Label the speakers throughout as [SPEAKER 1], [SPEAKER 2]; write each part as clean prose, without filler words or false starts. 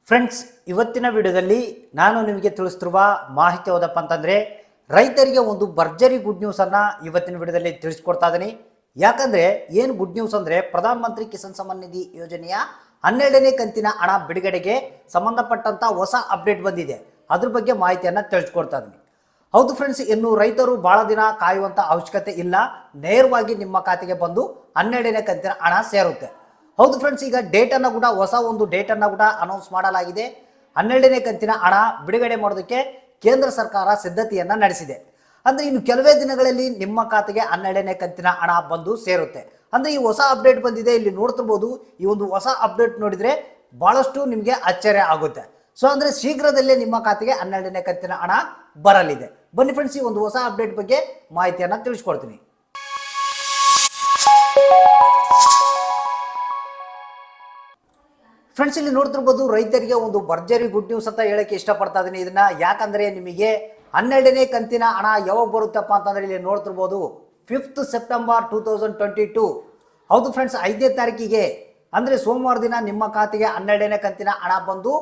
[SPEAKER 1] Friends, ಇವತ್ತಿನ ವಿಡಿಯೋದಲ್ಲಿ ನಾನು ನಿಮಗೆ ತಿಳಿಸ್ತಿರುವ ಮಾಹಿತಿ ಯಾವುದಪ್ಪ ಅಂತಂದರೆ, ರೈತರಿಗೆ ಒಂದು ಭರ್ಜರಿ ಗುಡ್ ನ್ಯೂಸನ್ನು ಇವತ್ತಿನ ವಿಡಿಯೋದಲ್ಲಿ ತಿಳಿಸ್ಕೊಡ್ತಾ ಇದ್ದೀನಿ. ಯಾಕಂದರೆ ಏನು ಗುಡ್ ನ್ಯೂಸ್ ಅಂದರೆ, ಪ್ರಧಾನ ಮಂತ್ರಿ ಕಿಸಾನ್ ಸಮ್ಮಾನ್ ನಿಧಿ ಯೋಜನೆಯ 12ನೇ ಕಂತಿನ ಹಣ ಬಿಡುಗಡೆಗೆ ಸಂಬಂಧಪಟ್ಟಂಥ ಹೊಸ ಅಪ್ಡೇಟ್ ಬಂದಿದೆ. ಅದ್ರ ಬಗ್ಗೆ ಮಾಹಿತಿಯನ್ನು ತಿಳಿಸ್ಕೊಡ್ತಾ ಇದ್ದೀನಿ. ಹೌದು ಫ್ರೆಂಡ್ಸ್, ಇನ್ನು ರೈತರು ಭಾಳ ದಿನ ಕಾಯುವಂಥ ಅವಶ್ಯಕತೆ ಇಲ್ಲ. ನೇರವಾಗಿ ನಿಮ್ಮ ಖಾತೆಗೆ ಬಂದು 12ನೇ ಕಂತಿನ ಹಣ ಸೇರುತ್ತೆ. ಹೌದು ಫ್ರೆಂಡ್ಸ್, ಈಗ ಡೇಟನ್ನು ಕೂಡ ಹೊಸ ಒಂದು ಡೇಟನ್ನು ಕೂಡ ಅನೌನ್ಸ್ ಮಾಡಲಾಗಿದೆ. 12ನೇ ಕಂತಿನ ಹಣ ಬಿಡುಗಡೆ ಮಾಡೋದಕ್ಕೆ ಕೇಂದ್ರ ಸರ್ಕಾರ ಸಿದ್ಧತೆಯನ್ನು ನಡೆಸಿದೆ. ಅಂದರೆ ಇನ್ನು ಕೆಲವೇ ದಿನಗಳಲ್ಲಿ ನಿಮ್ಮ ಖಾತೆಗೆ 12ನೇ ಕಂತಿನ ಹಣ ಬಂದು ಸೇರುತ್ತೆ. ಅಂದರೆ ಈ ಹೊಸ ಅಪ್ಡೇಟ್ ಬಂದಿದೆ, ಇಲ್ಲಿ ನೋಡ್ತಿರ್ಬೋದು. ಈ ಒಂದು ಹೊಸ ಅಪ್ಡೇಟ್ ನೋಡಿದರೆ ಭಾಳಷ್ಟು ನಿಮಗೆ ಆಶ್ಚರ್ಯ ಆಗುತ್ತೆ. ಸೊ ಅಂದರೆ ಶೀಘ್ರದಲ್ಲೇ ನಿಮ್ಮ ಖಾತೆಗೆ 12ನೇ ಕಂತಿನ ಹಣ ಬರಲಿದೆ. ಬನ್ನಿ ಫ್ರೆಂಡ್ಸ್, ಈ ಒಂದು ಹೊಸ ಅಪ್ಡೇಟ್ ಬಗ್ಗೆ ಮಾಹಿತಿಯನ್ನು ತಿಳಿಸ್ಕೊಡ್ತೀನಿ. ಫ್ರೆಂಡ್ಸ್, ಇಲ್ಲಿ ನೋಡ್ತಿರ್ಬೋದು, ರೈತರಿಗೆ ಒಂದು ಭರ್ಜರಿ ಗುಡ್ ನ್ಯೂಸ್ ಅಂತ ಹೇಳಕ್ಕೆ ಇಷ್ಟಪಡ್ತಾ ಇದ್ದೀನಿ ಇದನ್ನ. ಯಾಕಂದರೆ ನಿಮಗೆ 12ನೇ ಕಂತಿನ ಹಣ ಯಾವಾಗ ಬರುತ್ತಪ್ಪ ಅಂತಂದರೆ, ಇಲ್ಲಿ ನೋಡ್ತಿರ್ಬೋದು 5th ಸೆಪ್ಟೆಂಬರ್ 2022. ಹೌದು ಫ್ರೆಂಡ್ಸ್, 5ನೇ ತಾರೀಕಿಗೆ ಅಂದರೆ ಸೋಮವಾರ ದಿನ ನಿಮ್ಮ ಖಾತೆಗೆ 12ನೇ ಕಂತಿನ ಹಣ ಬಂದು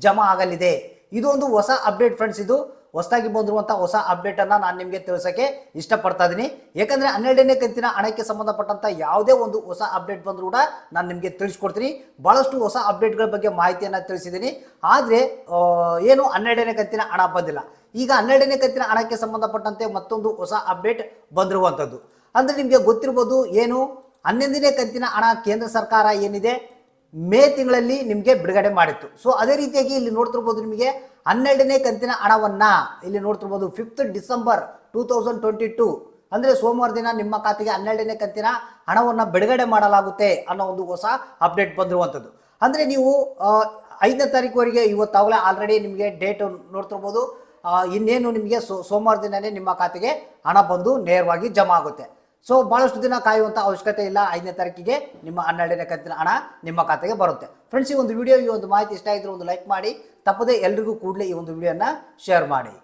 [SPEAKER 1] ಜಮಾ ಆಗಲಿದೆ. ಇದು ಒಂದು ಹೊಸ ಅಪ್ಡೇಟ್ ಫ್ರೆಂಡ್ಸ್. ಇದು ಹೊಸದಾಗಿ ಬಂದಿರುವಂಥ ಹೊಸ ಅಪ್ಡೇಟನ್ನು ನಾನು ನಿಮಗೆ ತಿಳಿಸೋಕ್ಕೆ ಇಷ್ಟಪಡ್ತಾ ಇದ್ದೀನಿ. ಯಾಕಂದರೆ 12ನೇ ಕಂತಿನ ಹಣಕ್ಕೆ ಸಂಬಂಧಪಟ್ಟಂಥ ಯಾವುದೇ ಒಂದು ಹೊಸ ಅಪ್ಡೇಟ್ ಬಂದರೂ ಕೂಡ ನಾನು ನಿಮಗೆ ತಿಳಿಸ್ಕೊಡ್ತೀನಿ. ಭಾಳಷ್ಟು ಹೊಸ ಅಪ್ಡೇಟ್ಗಳ ಬಗ್ಗೆ ಮಾಹಿತಿಯನ್ನು ತಿಳಿಸಿದ್ದೀನಿ. ಆದರೆ ಏನು 12ನೇ ಕಂತಿನ ಹಣ ಬಂದಿಲ್ಲ. ಈಗ 12ನೇ ಕಂತಿನ ಹಣಕ್ಕೆ ಸಂಬಂಧಪಟ್ಟಂತೆ ಮತ್ತೊಂದು ಹೊಸ ಅಪ್ಡೇಟ್ ಬಂದಿರುವಂಥದ್ದು. ಅಂದರೆ ನಿಮಗೆ ಗೊತ್ತಿರ್ಬೋದು, ಏನು 11ನೇ ಕಂತಿನ ಹಣ ಕೇಂದ್ರ ಸರ್ಕಾರ ಏನಿದೆ ಮೇ ತಿಂಗಳಲ್ಲಿ ನಿಮಗೆ ಬಿಡುಗಡೆ ಮಾಡಿತ್ತು. ಸೊ ಅದೇ ರೀತಿಯಾಗಿ ಇಲ್ಲಿ ನೋಡ್ತಿರ್ಬೋದು, ನಿಮಗೆ 12ನೇ ಕಂತಿನ ಹಣವನ್ನು ಇಲ್ಲಿ ನೋಡ್ತಿರ್ಬೋದು 5th ಡಿಸೆಂಬರ್ 2022 ಅಂದರೆ ಸೋಮವಾರ ದಿನ ನಿಮ್ಮ ಖಾತೆಗೆ 12ನೇ ಕಂತಿನ ಹಣವನ್ನು ಬಿಡುಗಡೆ ಮಾಡಲಾಗುತ್ತೆ ಅನ್ನೋ ಒಂದು ಹೊಸ ಅಪ್ಡೇಟ್ ಬಂದಿರುವಂಥದ್ದು. ಅಂದರೆ ನೀವು 5ನೇ ತಾರೀಕುವರೆಗೆ ಇವತ್ತಾಗಲೇ ಆಲ್ರೆಡಿ ನಿಮಗೆ ಡೇಟ್ ನೋಡ್ತಿರ್ಬೋದು. ಇನ್ನೇನು ನಿಮಗೆ ಸೋಮವಾರ ದಿನವೇ ನಿಮ್ಮ ಖಾತೆಗೆ ಹಣ ಬಂದು ನೇರವಾಗಿ ಜಮಾ ಆಗುತ್ತೆ. ಸೊ ಭಾಳಷ್ಟು ದಿನ ಕಾಯುವಂಥ ಅವಶ್ಯಕತೆ ಇಲ್ಲ. 5ನೇ ತಾರೀಕಿಗೆ ನಿಮ್ಮ 12ನೇ ಕಂತಿನ ಹಣ ನಿಮ್ಮ ಖಾತೆಗೆ ಬರುತ್ತೆ. ಫ್ರೆಂಡ್ಸ್, ಈ ಒಂದು ವಿಡಿಯೋ, ಈ ಒಂದು ಮಾಹಿತಿ ಇಷ್ಟ ಆಗಿದ್ರೆ ಒಂದು ಲೈಕ್ ಮಾಡಿ, ತಪ್ಪದೆ ಎಲ್ರಿಗೂ ಕೂಡಲೇ ಈ ಒಂದು ವಿಡಿಯೋನ ಶೇರ್ ಮಾಡಿ.